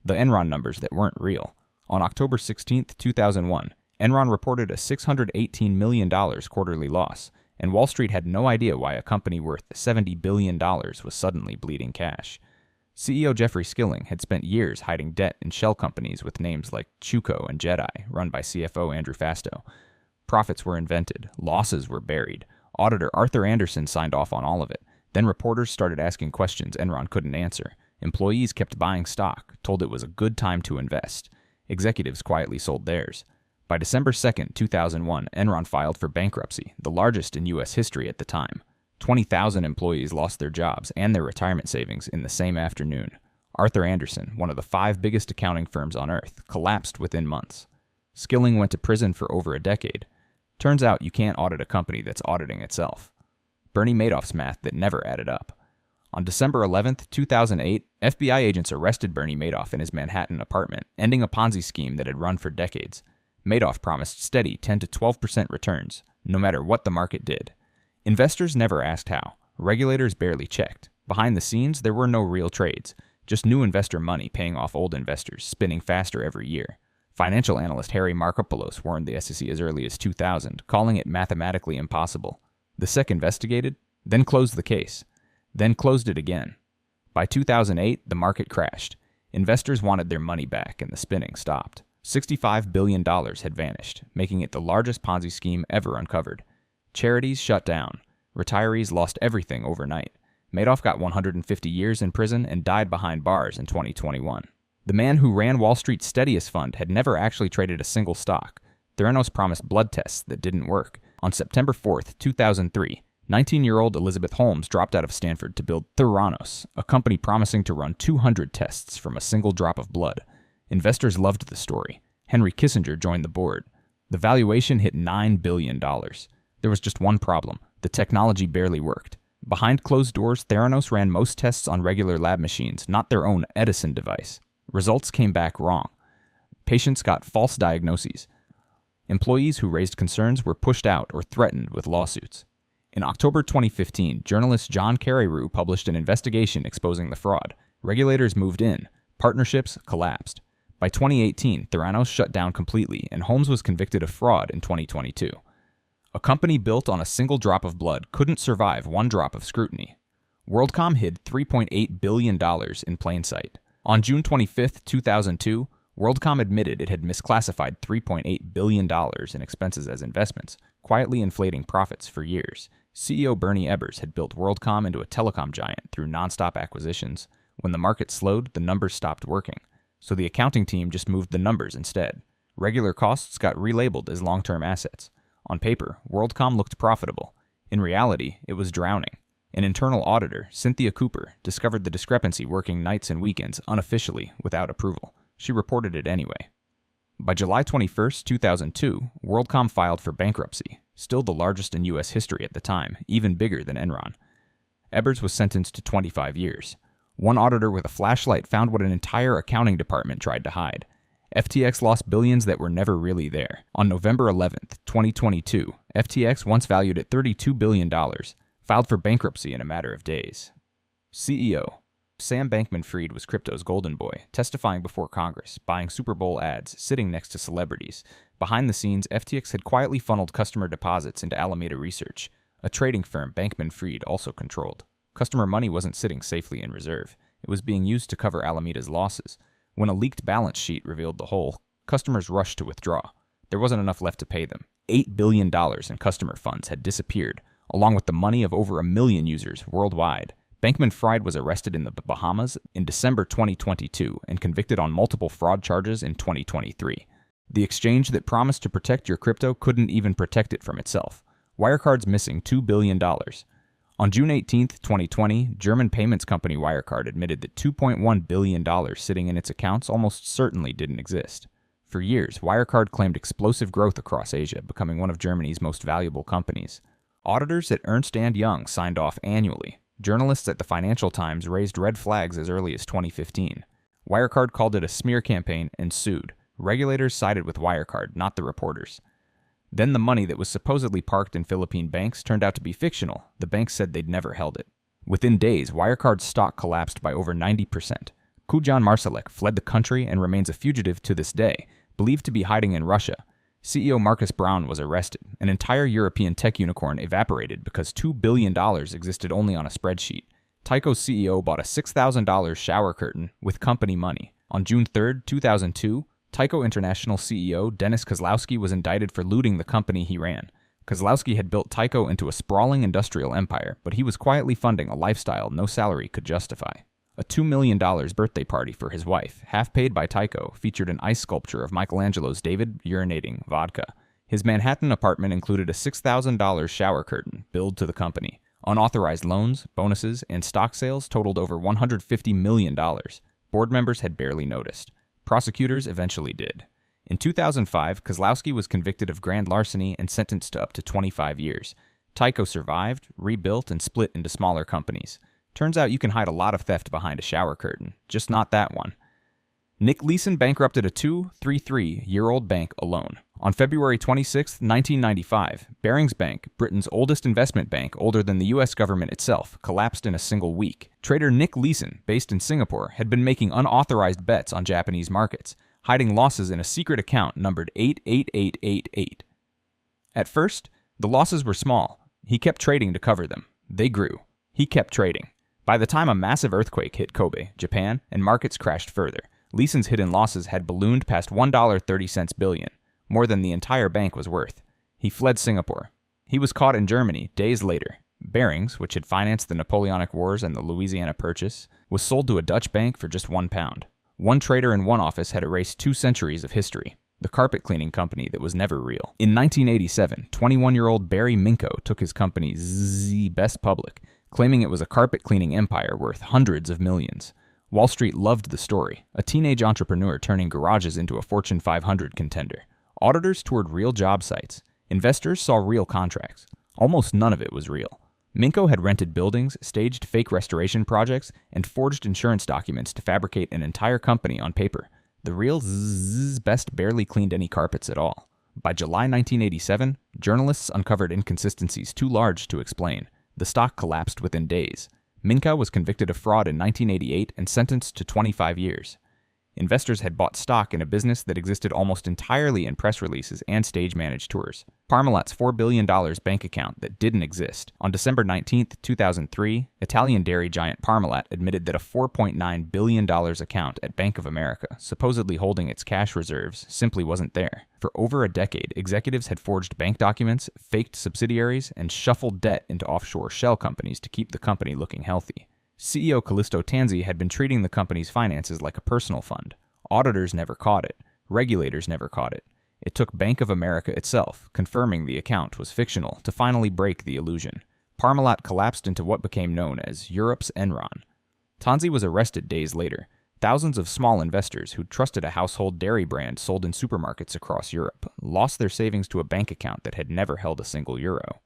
the Enron numbers that weren't real. On October 16, 2001, Enron reported a $618 million quarterly loss, and Wall Street had no idea why a company worth $70 billion was suddenly bleeding cash. CEO Jeffrey Skilling had spent years hiding debt in shell companies with names like Tyco and Jedi, run by CFO Andrew Fastow. Profits were invented, losses were buried. Auditor Arthur Anderson signed off on all of it. Then reporters started asking questions Enron couldn't answer. Employees kept buying stock, told it was a good time to invest. Executives quietly sold theirs. By December 2, 2001, Enron filed for bankruptcy, the largest in U.S. history at the time. 20,000 employees lost their jobs and their retirement savings in the same afternoon. Arthur Anderson, one of the 5 biggest accounting firms on earth, collapsed within months. Skilling went to prison for over a decade. Turns out you can't audit a company that's auditing itself. Bernie Madoff's math that never added up. On December 11, 2008, FBI agents arrested Bernie Madoff in his Manhattan apartment, ending a Ponzi scheme that had run for decades. Madoff promised steady 10 to 12% returns, no matter what the market did. Investors never asked how. Regulators barely checked. Behind the scenes, there were no real trades, just new investor money paying off old investors, spinning faster every year. Financial analyst Harry Markopolos warned the SEC as early as 2000, calling it mathematically impossible. The SEC investigated, then closed the case, then closed it again. By 2008, the market crashed. Investors wanted their money back and the spinning stopped. $65 billion had vanished, making it the largest Ponzi scheme ever uncovered. Charities shut down. Retirees lost everything overnight. Madoff got 150 years in prison and died behind bars in 2021. The man who ran Wall Street's steadiest fund had never actually traded a single stock. Theranos promised blood tests that didn't work. On September 4, 2003, 19-year-old Elizabeth Holmes dropped out of Stanford to build Theranos, a company promising to run 200 tests from a single drop of blood. Investors loved the story. Henry Kissinger joined the board. The valuation hit $9 billion. There was just one problem. The technology barely worked. Behind closed doors, Theranos ran most tests on regular lab machines, not their own Edison device. Results came back wrong. Patients got false diagnoses. Employees who raised concerns were pushed out or threatened with lawsuits. In October 2015, journalist John Carreyrou published an investigation exposing the fraud. Regulators moved in. Partnerships collapsed. By 2018, Theranos shut down completely, and Holmes was convicted of fraud in 2022. A company built on a single drop of blood couldn't survive one drop of scrutiny. WorldCom hid $3.8 billion in plain sight. On June 25, 2002, WorldCom admitted it had misclassified $3.8 billion in expenses as investments, quietly inflating profits for years. CEO Bernie Ebbers had built WorldCom into a telecom giant through nonstop acquisitions. When the market slowed, the numbers stopped working, so the accounting team just moved the numbers instead. Regular costs got relabeled as long-term assets. On paper, WorldCom looked profitable. In reality, it was drowning. An internal auditor, Cynthia Cooper, discovered the discrepancy working nights and weekends unofficially without approval. She reported it anyway. By July 21, 2002, WorldCom filed for bankruptcy, still the largest in U.S. history at the time, even bigger than Enron. Ebbers was sentenced to 25 years. One auditor with a flashlight found what an entire accounting department tried to hide. FTX lost billions that were never really there. On November 11, 2022, FTX, once valued at $32 billion, filed for bankruptcy in a matter of days. CEO Sam Bankman-Fried was crypto's golden boy, testifying before Congress, buying Super Bowl ads, sitting next to celebrities. Behind the scenes, FTX had quietly funneled customer deposits into Alameda Research, a trading firm Bankman-Fried also controlled. Customer money wasn't sitting safely in reserve. It was being used to cover Alameda's losses. When a leaked balance sheet revealed the whole, customers rushed to withdraw. There wasn't enough left to pay them. $8 billion in customer funds had disappeared, along with the money of over 1 million users worldwide. Bankman-Fried was arrested in the Bahamas in December 2022 and convicted on multiple fraud charges in 2023. The exchange that promised to protect your crypto couldn't even protect it from itself. Wirecard's missing $2 billion. On June 18, 2020, German payments company Wirecard admitted that $2.1 billion sitting in its accounts almost certainly didn't exist. For years, Wirecard claimed explosive growth across Asia, becoming one of Germany's most valuable companies. Auditors at Ernst & Young signed off annually. Journalists at the Financial Times raised red flags as early as 2015. Wirecard called it a smear campaign and sued. Regulators sided with Wirecard, not the reporters. Then the money that was supposedly parked in Philippine banks turned out to be fictional. The banks said they'd never held it. Within days, Wirecard's stock collapsed by over 90%. Kujan Marsalek fled the country and remains a fugitive to this day, believed to be hiding in Russia. CEO Marcus Braun was arrested. An entire European tech unicorn evaporated because $2 billion existed only on a spreadsheet. Tyco's CEO bought a $6,000 shower curtain with company money. On June 3, 2002, Tyco International CEO Dennis Kozlowski was indicted for looting the company he ran. Kozlowski had built Tyco into a sprawling industrial empire, but he was quietly funding a lifestyle no salary could justify. A $2 million birthday party for his wife, half paid by Tyco, featured an ice sculpture of Michelangelo's David urinating vodka. His Manhattan apartment included a $6,000 shower curtain billed to the company. Unauthorized loans, bonuses, and stock sales totaled over $150 million. Board members had barely noticed. Prosecutors eventually did. In 2005, Kozlowski was convicted of grand larceny and sentenced to up to 25 years. Tyco survived, rebuilt, and split into smaller companies. Turns out you can hide a lot of theft behind a shower curtain, just not that one. Nick Leeson bankrupted a 233-year-old bank alone. On February 26, 1995, Barings Bank, Britain's oldest investment bank older than the U.S. government itself, collapsed in a single week. Trader Nick Leeson, based in Singapore, had been making unauthorized bets on Japanese markets, hiding losses in a secret account numbered 88888. At first, the losses were small. He kept trading to cover them. They grew. He kept trading. By the time a massive earthquake hit Kobe, Japan, and markets crashed further, Leeson's hidden losses had ballooned past $1.30 billion, more than the entire bank was worth. He fled Singapore. He was caught in Germany days later. Barings, which had financed the Napoleonic Wars and the Louisiana Purchase, was sold to a Dutch bank for just £1. One trader in one office had erased 2 centuries of history. The carpet cleaning company that was never real. In 1987, 21-year-old Barry Minko took his company ZZZZ public, claiming it was a carpet cleaning empire worth hundreds of millions. Wall Street loved the story, a teenage entrepreneur turning garages into a Fortune 500 contender. Auditors toured real job sites. Investors saw real contracts. Almost none of it was real. Minko had rented buildings, staged fake restoration projects, and forged insurance documents to fabricate an entire company on paper. The real ZZZZ best barely cleaned any carpets at all. By July 1987, journalists uncovered inconsistencies too large to explain. The stock collapsed within days. Minko was convicted of fraud in 1988 and sentenced to 25 years. Investors had bought stock in a business that existed almost entirely in press releases and stage-managed tours. Parmalat's $4 billion bank account that didn't exist. On December 19, 2003, Italian dairy giant Parmalat admitted that a $4.9 billion account at Bank of America, supposedly holding its cash reserves, simply wasn't there. For over a decade, executives had forged bank documents, faked subsidiaries, and shuffled debt into offshore shell companies to keep the company looking healthy. CEO Callisto Tanzi had been treating the company's finances like a personal fund. Auditors never caught it. Regulators never caught it. It took Bank of America itself, confirming the account was fictional, to finally break the illusion. Parmalat collapsed into what became known as Europe's Enron. Tanzi was arrested days later. Thousands of small investors who'd trusted a household dairy brand sold in supermarkets across Europe lost their savings to a bank account that had never held a single euro.